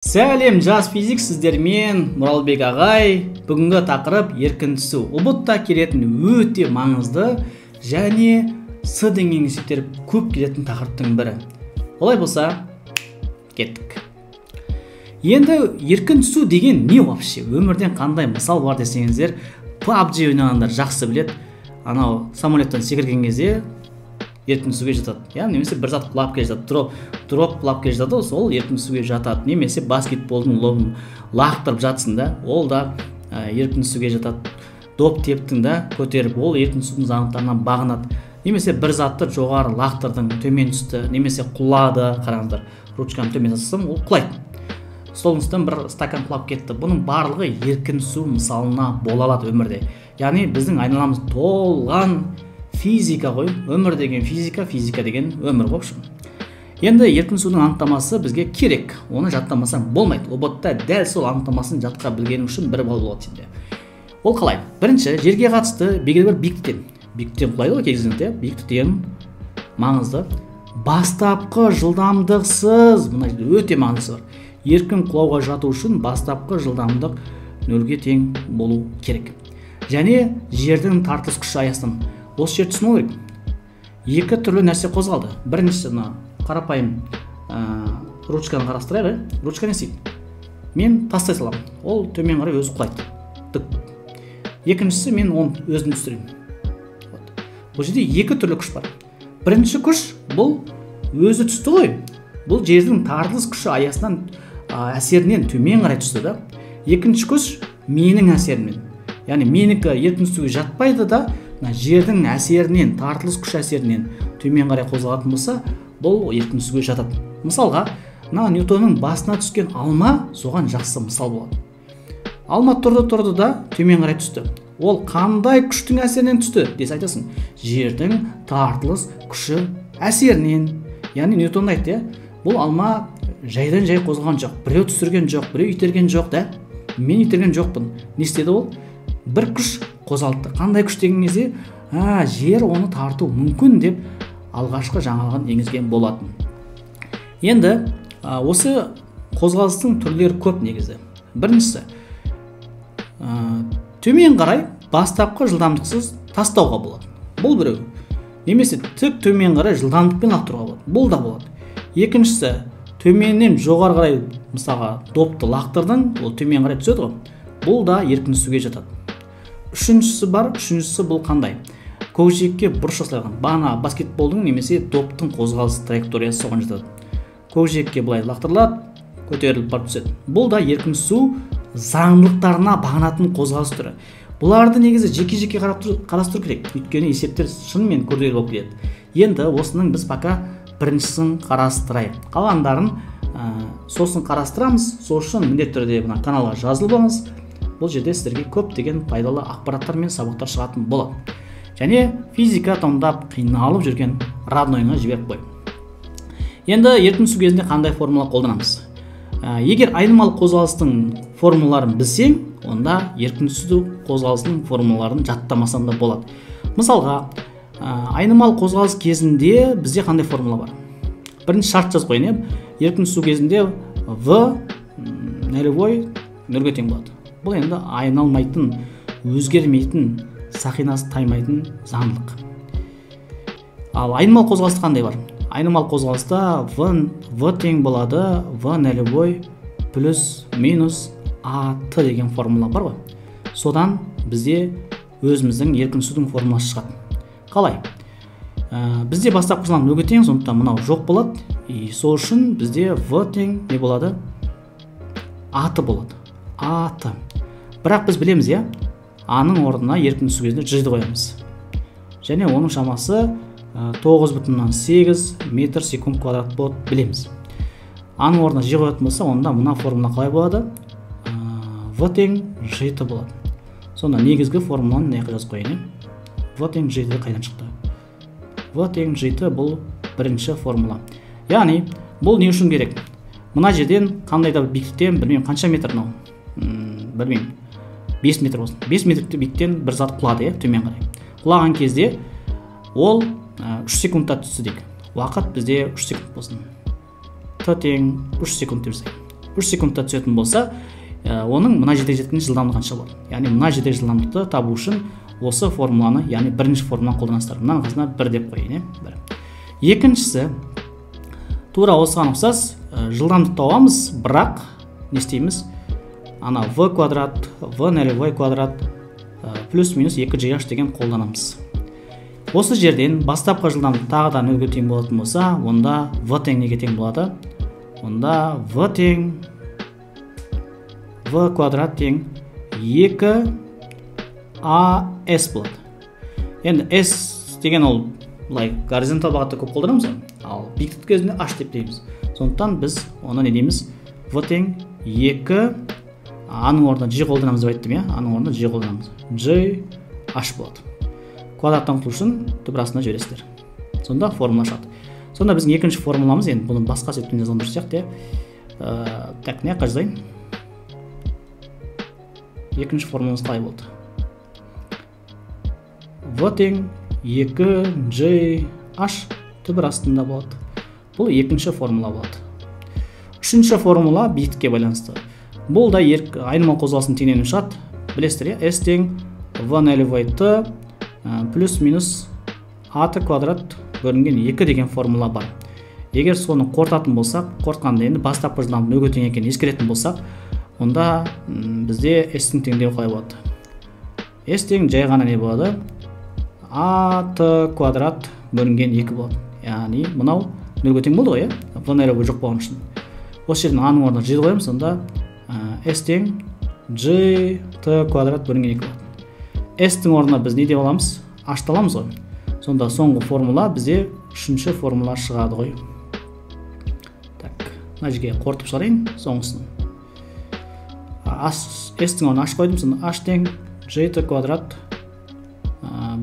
Сәлем жас физик, сіздермен Мұралбек ағай. Бүгінгі тақырып еркін түсу. ұбт келетін өте маңызды және С деңгейін есептеліп көп келетін тақырыптың бірі. Олай болса, кеттік. Енді еркін түсу деген не вообще? Өмірден қандай мысал бар десеңіздер, PUBG ойнағандар жақсы білет. Анау самолеттен секірген кезде еркін түсуге жатады. Немесе бір зат құлап келе жатады, дроп құлап келе жатады, сол еркін түсуге жатады. Немесе баскетболдың лобын лақтырып жатсың да, ол да еркін түсуге жатады. Доп тептің да көтеріп, ол еркін түсудің заңдылықтарына бағынады. Немесе бір затты жоғары лақтырдың, төмен түсті, немесе құлады, қараңыздар. Ручканы төмен тастасам, ол құлайды. Столдың үстінен бір стакан құлап кетті. Бұның барлығы еркін түсу мысалына бола алады өмірде. Яғни біздің айналамыз толған физика ғой. Өмір деген физика, физика деген өмір в общем. Енді еркін түсудің анықтамасы бізге керек. Оны жаттамасаң болмайды. ұбт-та дәл сол анықтамасын жатқа білгенің үшін бір балл болады сенде. Ол қалай? Бірінші, жерге қатысты белгілі бір биіктіктен құлайды ғой кезінде. Биіктіктен маңызды. Бастапқы жылдамдықсыз, мына өте маңызды бар. Еркін құлауға жату үшін бастапқы жылдамдық 0-ге тең болу керек. Және жердің тартылыс күші аясынан. Осы жер түсіну керек. Екі түрлі нәрсе қозғалды. Біріншісі қарапайым ручканы қарастырайық. Ручка не істейді? Мен тастай саламын. Ол төмен қарай өзі құлайды. Екіншісі мен оны өзін түсіремін. Бұл жерде екі түрлі күш бар. Бірінші күш бұл өзі түсті ғой. Бұл жердің тартылыс күші аясынан әсерінен төмен қарай түсті да. Екінші күш менің әсеріммен. Яғни менікі еркін түсуге жатпайды да, жердің әсерінен, тартылыс күш әсерінен төмен қарай қозғалатын болса, бұл еркін түсуге жатады. Мысалға, Ньютонның басына түскен алма соған жақсы мысал болады. Алма тұрды да төмен қарай түсті. Ол қандай күштің әсерінен түсті десе айтасың? Жердің тартылыс күші әсерінен. Яғни Ньютон айтты, бұл алма жайдан жай қозғалған жоқ, біреу түсірген жоқ, біреу итерген жоқ да. Мен итерген жоқпын. Не істеді ол? Бір күш қозғалды. Қандай күш деген кезде, жер оны тарту мүмкін деп алғашқы жаңалығын енгізген болатын. Енді осы қозғалыстың түрлері көп негізі. Біріншісі, төмен қарай бастапқы жылдамдықсыз тастауға болады. Бұл біреу. Немесе тік төмен қарай жылдамдықпен лақтыруға болады. Бұл да болады. Екіншісі, төменнен жоғары қарай, мысалға, допты лақтырдың, ол төмен қарай түседі ғой. Бұл да еркін түсуге жатады. Үшіншісі бұл қандай? Көкжиекке бұрыш жасалған. Бағана баскетболдың немесе доптың қозғалыс траекториясы соған жатады. Көкжиекке былай лақтырылады, көтеріліп барып түседі. Бұл да еркін түсу заңдылықтарына бағынатын қозғалыс түрі. Бұларды негізі жеке-жеке қарастыру керек. Өйткені есептер шынымен күрделі болып келеді. Енді осының біз пока біріншісін қарастырайық. Қалғандарын сосын қарастырамыз. Сол үшін міндетті түрде мына каналға жазылып алыңыз. Бұл жерде сіздерге көптеген пайдалы ақпараттар мен сабақтар шығатын болады. Және физика таңдап қиналып жүрген роднойыңа жіберіп қой. Енді еркін түсу кезінде қандай формула қолданамыз? Егер айнымалы қозғалыстың формулаларын білсең, онда еркін түсу қозғалысының формулаларын жаттамасам да болады. Мысалға, айнымалы қозғалыс кезінде бізде қандай формула бар? Бірінші шарт жазып қойын. Еркін түсу кезінде V нөлевой 0-ге тең болады. Бұл енді айналмайтын, өзгермейтін, сақинасы таймайтын заңдылық. Ал айнымалы қозғалыста қандай бар? Айнымалы қозғалыста V тең болады, V нөлевой плюс минус AT деген формула бар ғой. Содан бізде өзіміздің еркін түсудің формуласы шығады. Қалай? Бізде бастапқы жылдамдық 0-ге тең, сондықтан мынау жоқ болады. Сол үшін бізде V тең не болады? AT болады. AT. Бірақ біз білеміз, A-ның орнына еркін түсу кезінде G-ді қоямыз. Және оның шамасы 9,8 метр секунд квадрат болады білеміз. A-ның орнына G қоятын болса, онда мына формула қалай болады? V тең G-ті болады. Сонда негізгі формуланы не жазып қойын? V тең G-ті қайдан шықты? V тең G-ті бұл бірінші формула. Яғни, бұл не үшін керек? Мына жерден қандай да биіктіктен, білмеймін, қанша метр мынау? Білмеймін. 5 метр болсын. 5 метр биіктен бір зат құлады, төмен қарай. Құлаған кезде ол 3 секундта түсті дейік. Уақыт бізде 3 секунд болсын. Т тең 3 секунд деп 3 секундта түсетін болса, оның мына жерде жеткен жылдамдығы қанша болады? Яғни мына жерде жылдамдықты табу үшін осы формуланы, яғни бірінші формуланы қолданасыздар. Мынаның қасына 1 деп қояйын, 1. Екіншісі, тура осыған ұқсас жылдамдықты табамыз, бірақ не істейміз? Ана v квадрат, v нөлевой квадрат плюс-минус 2gh деген қолданамыз. Осы жерден бастапқы жылдамдық тағы да нөлге тең болатын болса, онда v тең неге тең болады? Онда v тең v квадрат тең 2as болады. Енді s деген ол былай горизонтал бағытта көп қолданамыз, ал биіктік кезінде h деп дейміз. Сондықтан біз оны не дейміз? v тең 2 аның орнына g қолданамыз деп айттым, аның орнына g қолданамыз. g h болады. Квадраттан құтылу үшін түбір астына жібересіздер. Сонда формула шығады. Сонда біздің екінші формуламыз, енді бұны басқа септен жазған дұрыс сияқты. Так, не жазайын? Екінші формуламыз қалай болды? v тең 2gh түбір астында болады. Бұл екінші формула болады. Үшінші формула биіктікке байланысты. Бұл да айнымалы қозғалыстың теңдеуінен шығады. Білесіздер, s тең v нөлевой t плюс-минус a квадрат бөлінген 2 деген формула бар. Егер соны қорытатын болсақ, қорытқанда енді бастапқы жылдамдық нөлге тең екенін ескеретін болсақ, онда бізде s-тің теңдеуі қалай болады? S тең жай ғана не болады? a квадрат бөлінген 2 болады. Яғни мынау нөлге тең болды ғой, v нөлевой жоқ болған үшін. Осы жерден аның орнына g қоямыз, сонда s тең g квадрат бөлінген 2 болады. S-тің орнына біз не деп аламыз? H-ты аламыз ғой. Сонда соңғы формула бізде үшінші формула шығады ғой. Так, мына жерге қорытып шығарайын соңғысын. S-тің орнына H қойдым, сонда H тең g квадрат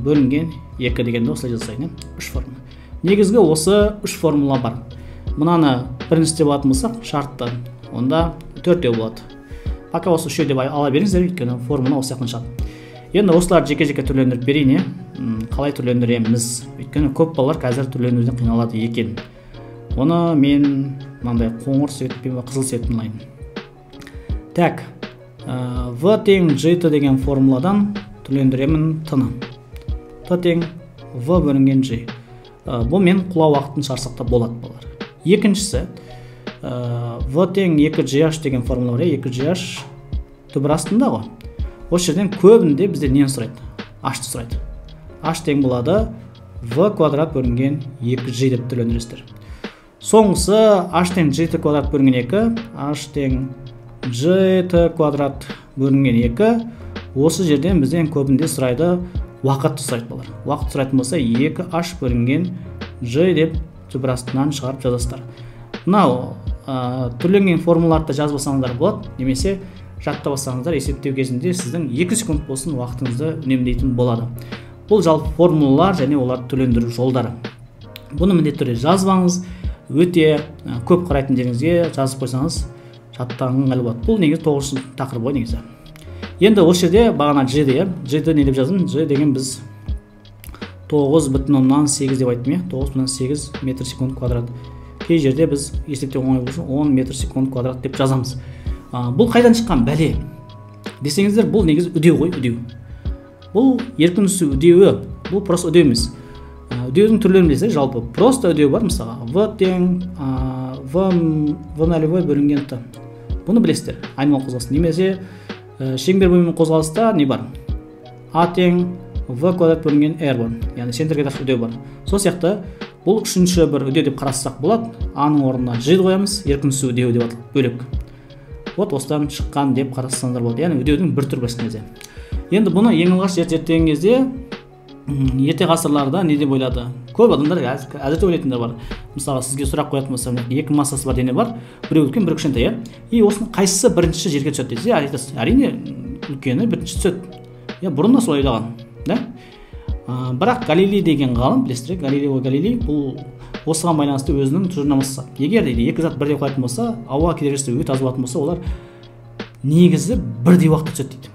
бөлінген 2 дегенде осылай жазайын. 3 формула. Негізгі осы 3 формула бар. Мынаны бірінші деп алатын болсақ, шартты, онда 4 болады. Пока осы 3 деп ала беріңіздер, өйткені формула осы сияқтан шығады. Енді осыларды жеке-жеке түрлендіріп берейін, қалай түрлендіреміз? Өйткені көп балалар қазір түрлендіруден қиналады екен. Оны мен мынандай қоңыр светпен ба қызыл светпен алайын. Так, v тең g деген формуладан түрлендіремін t-ны. T тең v бөлінген g. Бұл мен құлау уақытын шығарсақ та болады балалар. Екіншісі, v тең 2gh деген формула бар, 2gh түбір астында ғой. Осы жерден көбінде бізде нені сұрайды? H-ты сұрайды. H тең болады v квадрат бөлінген 2g деп түрлендіресіздер. Соңғысы h тең g квадрат бөлінген 2, h тең g квадрат бөлінген 2. Осы жерден бізден көбінде сұрайды, уақытты сұрайды балар. Уақыт сұрайтын болса 2h бөлінген g деп түбір астынан шығарып жазасыздар. Мынау түрленген формулаларды жазбасаңыздар болады, немесе жаттап алсаңыздар, есептеу кезінде сіздің 2 секунд болсын уақытыңызды үнемдейтін болады. Бұл жалпы формулалар және оларды түрлендіру жолдары. Бұны міндетті түрде жазбаңыз, өте көп қарайтындеріңізге жазып қойсаңыз жаттағанға болады. Бұл негізі 9-шы тақырып ғой негізі. Енді осы жерде бағана g-ді не деп жаздым? G деген біз 9,8 деп айттым, 9,8 метр секунд квадрат. Кей жерде біз есептеу оңай болсын 10 метр секунд квадрат деп жазамыз. Бұл қайдан шыққан бәле десеңіздер, бұл негізі үдеу ғой, үдеу. Бұл еркін түсу үдеуі, бұл просто үдеу емес. Үдеудің түрлерін білесіздер, жалпы просто үдеу бар, мысалға v тең v нөлевой бөлінген t. Бұны білесіздер, айнымалы қозғалыс. Немесе шеңбер бойымен қозғалыста не бар? a тең v квадрат бөлінген r бар, яғни центрге тақшы үдеу бар. Сол сияқты бұл үшінші бір үдеу деп қарастырсақ болады. a-ның орнына g қоямыз, еркін түсу үдеуі деп аталады, бөлек. Вот осыдан шыққан деп қарастырсаңыздар болады. Яғни үдеудің бір түр басында. Енді бұны ең алғаш зерттеген кезде ерте ғасырларда не деп ойлады? Көп адамдар әзірде ойлайтындар бар. Мысалы, сізге сұрақ қоятын болса, екі массасы бар дене бар, біреу үлкен, бір кішкентай, и осының қайсысы бірінші жерге түседі десе, айтасыз, әрине үлкені бірінші түседі. Бұрын да солай ойлаған, да? Бірақ Галилей деген ғалым, білесіздер, Галилей бұл осыған байланысты өзінің тұжырымдамасы. Егер дейді екі зат бірдей қоятын болса, ауа кедергісі өте аз болатын болса, олар негізі бірдей уақытта түседі дейді.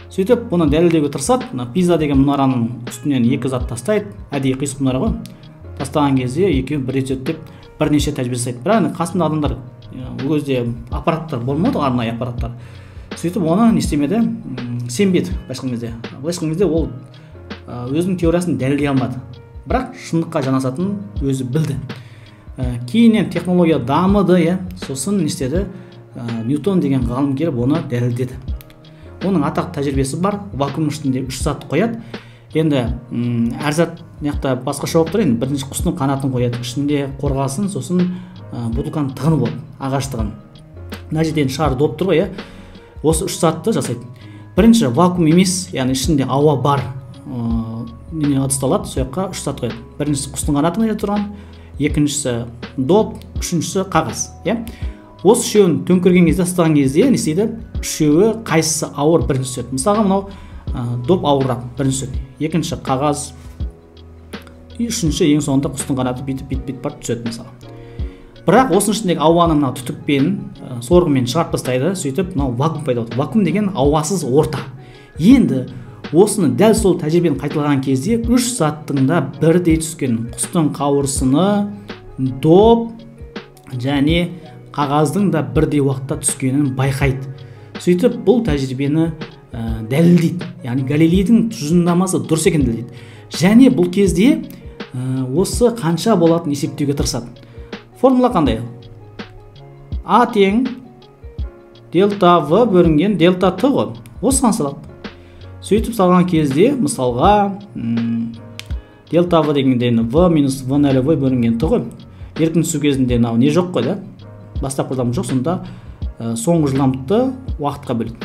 Сөйтіп бұны дәлелдеуге тырысады. Пиза деген мұнараның үстінен екі зат тастайды, әдейі қисық мұнара ғой. Тастаған кезде екеуі бірдей түседі деп бірнеше тәжірибе жасайды. Бірақ қасында адамдар ол кезде аппараттар болмады, арнайы аппараттар. Сөйтіп оны не істемеді, сенбеді былайша айтқан кезде ол өзінің теориясын дәлелдей алмады, бірақ шындыққа жанасатынын өзі білді. Кейіннен технология дамыды, сосын не істеді, Ньютон деген ғалым келіп оны дәлелдеді. Оның атақты тәжірибесі бар, вакуум ішінде 3 затты қояды. Енді әр зат мыняқта басқаша болып тұр. Енді бірінші құстың қанатын қояды, ішінде қорғасын, сосын бутылканың тығыны болады, ағаш тығыны. Мына жерден шар доп тұр ғой, осы 3 затты жасайды. Бірінші вакуум емес, яғни ішінде ауа бар неме ыдысталады, сол жаққа 3 зат қояды. Біріншісі құстың қанаты мына жерде тұрған, екіншісі доп, үшіншісі қағаз, Осы үшеуін төңкерген кезде, ыстаған кезде не істейді? Үшеуі қайсысы ауыр бірінші түседі. Мысалға мынау доп ауыррақ бірінші түседі. Екінші қағаз, үшінші ең соңында құстың қанаты бүйтіп барып түседі мысалы. Бірақ осының ішіндегі ауаның мынау түтікпен, сорғымен шығарып тастайды, сөйтіп мынау вакуум пайда болады. Вакуум деген ауасыз орта. Енді осыны дәл сол тәжірибені қайталаған кезде 3 заттың да бірдей түскен, құстың қауырсыны, доп және қағаздың да бірдей уақытта түскенін байқайды. Сөйтіп бұл тәжірибені дәлелдейді. Яғни Галилейдің тұжырымдамасы дұрыс екенін дәлелдейді. Және бұл кезде осы қанша болатынын есептеуге тырысады. Формула қандай? А тең дельта В бөлінген дельта Т ғой. Осыған салады. Сөйтіп салған кезде мысалға дельта В дегенде В минус В нөлі В бөлінген Т ғой. Еркін түсу кезінде не жоқ қой, бастапқы жылдамдық жоқ, сонда соңғы жылдамдықты уақытқа бөледі.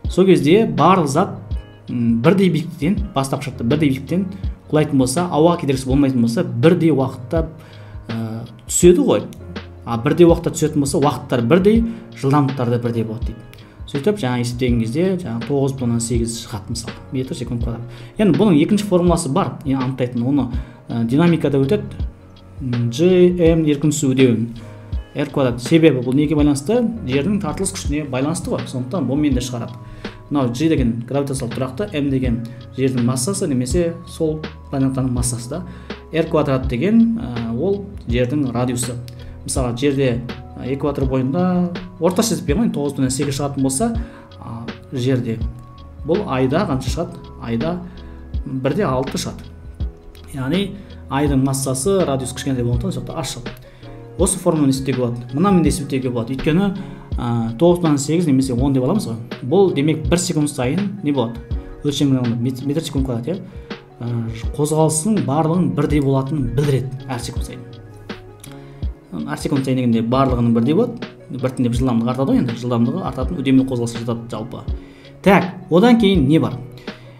Сол кезде барлық зат бірдей биіктіктен, бастапқы шартта бірдей биіктіктен құлайтын болса, ауа кедергісі болмайтын болса, бірдей уақытта түседі ғой. Бірдей уақытта түсетін болса, уақыттар бірдей, жылдамдықтары да бірдей болады дейді. Сөйтіп жаңа есептеген кезде 9,8 шығады мысалы, метр секунд квадрат. Енді бұның екінші формуласы бар, анықтайтын, оны динамикада өтеді. Gm еркін түсу үдеуін R квадрат. Себебі бұл неге байланысты? Жердің тартылыс күшіне байланысты ғой. Сондықтан бұнымен де шығарады. Мынау G деген гравитациялық тұрақты, M деген жердің массасы немесе сол планетаның массасы да. R квадрат деген ол жердің радиусы. Мысалы, жерде экватор бойында орташа есеппен 9,8 шығатын болса, жерде бұл айда қанша шығады? Айда 1,6 шығады. Яғни айдың массасы радиус кішкентай болғандықтан сондықтан аз шығады. Осы формуланы есептеуге болады. Мынамен де есептеуге болады. Өйткені 9,8 немесе 10 деп аламыз ғой. Бұл демек 1 секунд сайын не болады? Өлшемінің метр секунд квадрат, қозғалысының барлығының бірдей болатынын білдіреді әр секунд сайын. Әр секунд сайын дегенде барлығының бірдей болады. Біртіндеп жылдамдығы артады ғой, енді жылдамдығы артатын үдемелі қозғалысы жатады жалпы. Так, одан кейін не бар?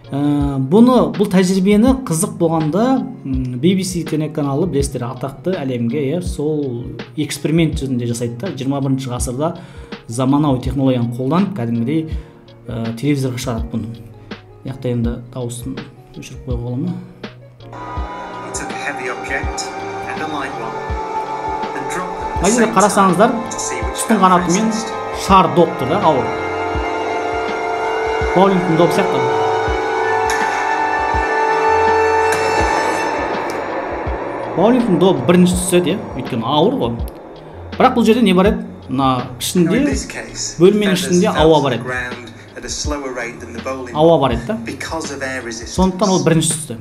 Бұл тәжірибені қызық болғанда BBC телеканалы, білесіздер, атақты әлемге сол эксперимент жүзінде жасайды да, 21 ғасырда заманауи технологияны қолданып кәдімгідей телевизорға шығарады бұны. Яқта енді дауысын өшіріп қоюға бола ма? Мына жерде қарасаңыздар, құстың қанатымен шар доп тұр да, ауыр. Боулингтің доп сияқты. Боулингтің доп бірінші түседі, өйткені ауыр ғой. Бірақ бұл жерде не бар еді? Мына ішінде, бөлменің ішінде ауа бар еді. Ауа бар еді да. Сондықтан ол бірінші түсті.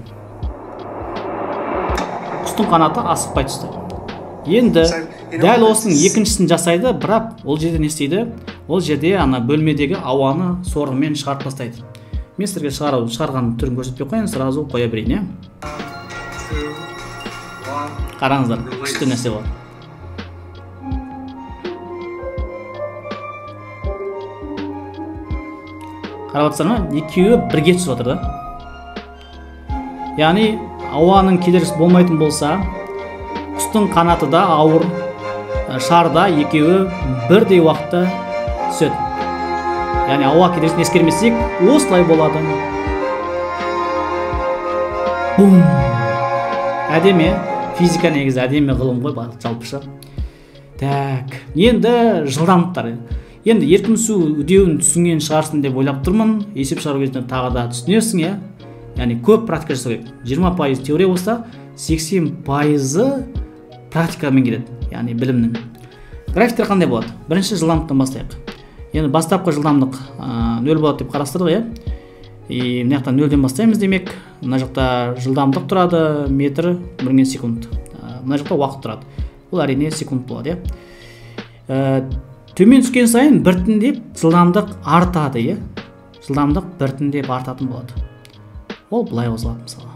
Құстың қанаты асықпай түсті. Енді дәл осының екіншісін жасайды, бірақ ол жерде не істейді? Ол жерде бөлмедегі ауаны сорғымен шығарып тастайды. Мен сіздерге шығарған түрін көрсетпей қояйын, сразу қоя берейін. Қараңыздар, күшті нәрсе бар. Қарап отырсаңдар ма? Екеуі бірге түсіп отыр да. Яғни ауаның кедергісі болмайтын болса, құстың қанаты да ауыр, шарда екеуі бірдей уақытта түседі. Яғни ауа кедергісін ескермесек, осылай болады. Бум! Әдемі. Физика негізі әдемі ғылым ғой, жалпыша. Так, енді жылдамдықтар. Енді еркін түсу үдеуін түсінген шығарсын деп ойлап тұрмын. Есеп шығару кезінде тағы да түсінесің, яғни көп практика жасау керек. 20% теория болса, 80% практикамен келеді, яғни білімнің. графиктер қандай болады? Бірінші жылдамдықтан бастайық. Енді бастапқы жылдамдық 0 болады деп қарастырдық, иә. И мына жақтан 0-ден бастаймыз демек. Мына жақта жылдамдық тұрады метр 1 секунд. Мына жақта уақыт тұрады. Бұл әрине секунд болады, иә. Төмен түскен сайын біртіндеп жылдамдық артады, иә. Жылдамдық біртіндеп артатын болады. Ол былай қозғалады мысалы.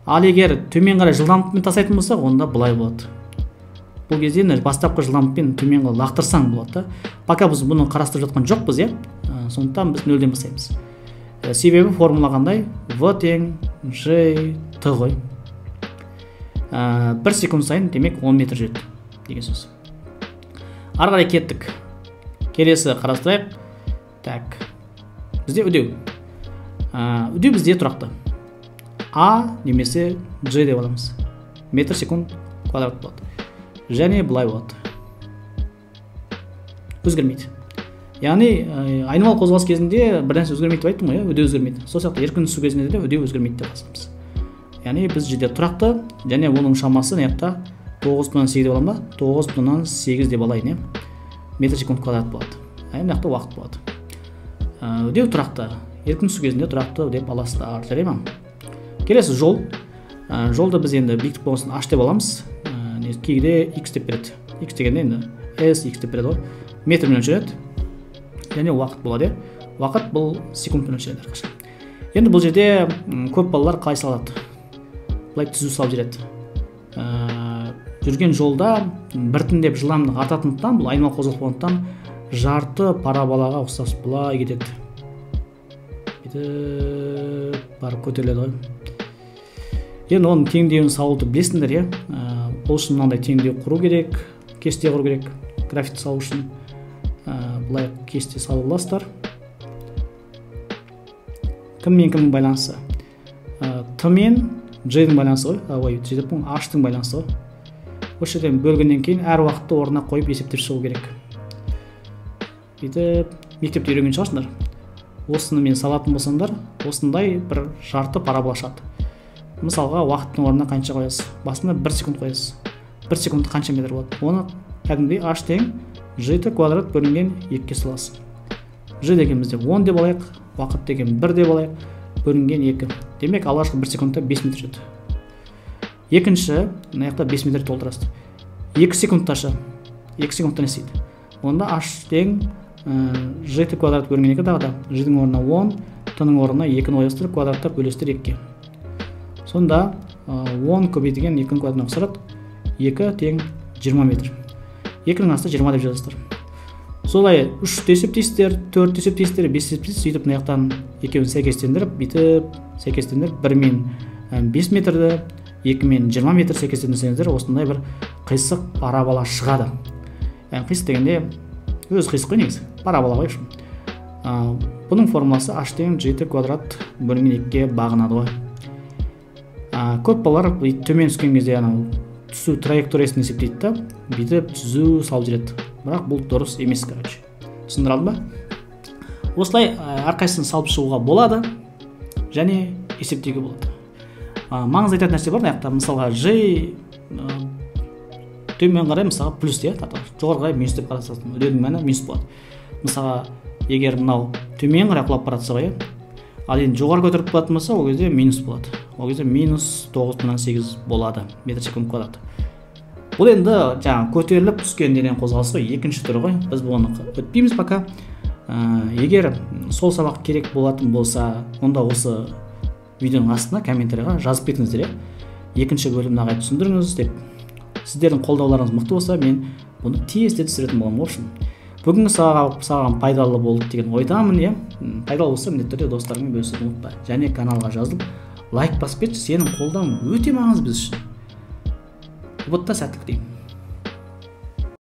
Ал егер төмен қарай жылдамдықпен тасайтын болсақ, онда былай болады. Бұл кезде бастапқы жылдамдықпен төмен қарай лақтырсаң болады. Пока біз бұны қарастырып жатқан жоқпыз, иә. Сондықтан біз 0-ден бастаймыз. Себебі формула қандай? V тең G T ғой. 1 секунд сайын демек 10 метр жүреді деген сөз. Ары қарай кеттік. Келесі қарастырайық. Так. Бізде үдеу. Үдеу бізде тұрақты. А немесе G деп аламыз. Метр секунд квадрат болады. Және былай болады. Өзгермейді. Яғни айнымалы қозғалыс кезінде бір нәрсе өзгермейді деп айттым ғой, үдеу өзгермейді. Сол сияқты еркін түсу кезінде де үдеу өзгермейді деп жазамыз. Яғни біз жерде тұрақты, және оның шамасы мына жақта 9,8 деп аламын ба? 9,8 деп алайын, иә. Метр секунд квадрат болады. Мына жақта уақыт болады. Үдеу тұрақты, еркін түсу кезінде тұрақты деп аласыздар, жарай ма? Келесі жол. Жолды біз енді биіктік болғасын h деп аламыз. Кейде x деп береді. X дегенде енді s x деп береді ғой. Метрмен өлшенеді. Және уақыт болады. Уақыт бұл секундпен өлшенеді әрқашан. Енді бұл жерде көп балалар қалай салады? Былай түзу салып жүреді. Жүрген жолда біртіндеп жылдамдық артатындықтан, бұл айнымалы қозғалыс болғандықтан жарты параболаға ұқсас былай кетеді. Барып көтеріледі ғой. Енді оның теңдеуін салуды білесіңдер, иә. Ол үшін мынандай теңдеу құру керек, кесте құру керек. Графикті салу үшін былай кесте салып аласыздар. Кіммен кімнің байланысы? Т-мен G-дің байланысы ғой. H-тың байланысы ғой. Осы жерден бөлгеннен кейін әр уақытты орнына қойып есептеп шығу керек. Мектепте үйренген шығарсыңдар. Осыны мен салатын болсаңдар, осындай бір жарты парабола шығады. Мысалға уақыттың орнына қанша қоясыз? Басында 1 секунд қоясыз. 1 секунд қанша метр болады? Оны кәдімгідей h тең g квадрат бөлінген 2-ке саласыз. G деген бізде 10 деп алайық, уақыт деген 1 деп алайық, бөлінген 2. Демек алғашқы 1 секундта 5 метр жүреді. Екінші, мына жақта 5 метр толтырасыз. 2 секундташа. 2 секундта не істейді? Онда h тең g квадрат бөлінген 2 тағы да g-дің орнына 10, t-ның орнына 2-ні ойыстырып, квадраттап бөлістір 2-ке. Сонда 10 көбейтілген 2-ның квадратына ұқсарады. 2 тең 20 метр. 2-ның асты 20 деп жазасыздар. Солай 3 есептейсіздер, 4 есептейсіздер, 5 есептейсіздер, сөйтіп мына жақтан екеуін сәйкестендіріп, бүйтіп сәйкестендіріп 1-мен 5 метрді, 2-мен 20 метр сәйкестендірсеңіздер, осындай бір қисық парабола шығады. Қисық дегенде өз қисық қой негізі, парабола ғой. Бұның формуласы h тең g квадрат бөлінген 2-ге бағынады ғой. Көп балалар төмен түскен кезде түсу траекториясын есептейді да, бүйтіп түзу салып жүреді. Бірақ бұл дұрыс емес, короче. Түсіндірілді ба? Осылай әрқайсысын салып шығуға болады және есептеуге болады. Маңызды айтатын нәрсе бар, мына мысалға G төмен қарай мысалға плюс те, жоғары қарай минус деп қарастырасың. Үдеудің мәні минус болады. Мысалға, егер мынау төмен қарай құлап баратса ғой, ал енді жоғары көтеріп қалатын болса, ол кезде минус болады. Ол кезде минус 9,8 болады метр секунд квадрат. Бұл енді көтеріліп түскен деген қозғалыс ғой, екінші түрі ғой. Біз бұны өтпейміз пока. Егер сол сабақ керек болатын болса, онда осы видеоның астына комментарийға жазып кетіңіздер. Екінші бөлімді ағай түсіндіріңіз деп. Сіздердің қолдауларыңыз мықты болса, мен бұны тезде түсіретін боламын. Оршын. Бүгінгі саған пайдалы болды деген ойдамын, пайдалы болса міндетті түрде достарыңмен бөлісуді ұмытпа. Және каналға жазылып, лайк басып кетші, сенің қолдауың өте маңызды біз үшін. Ұбытта сәттілік деймін.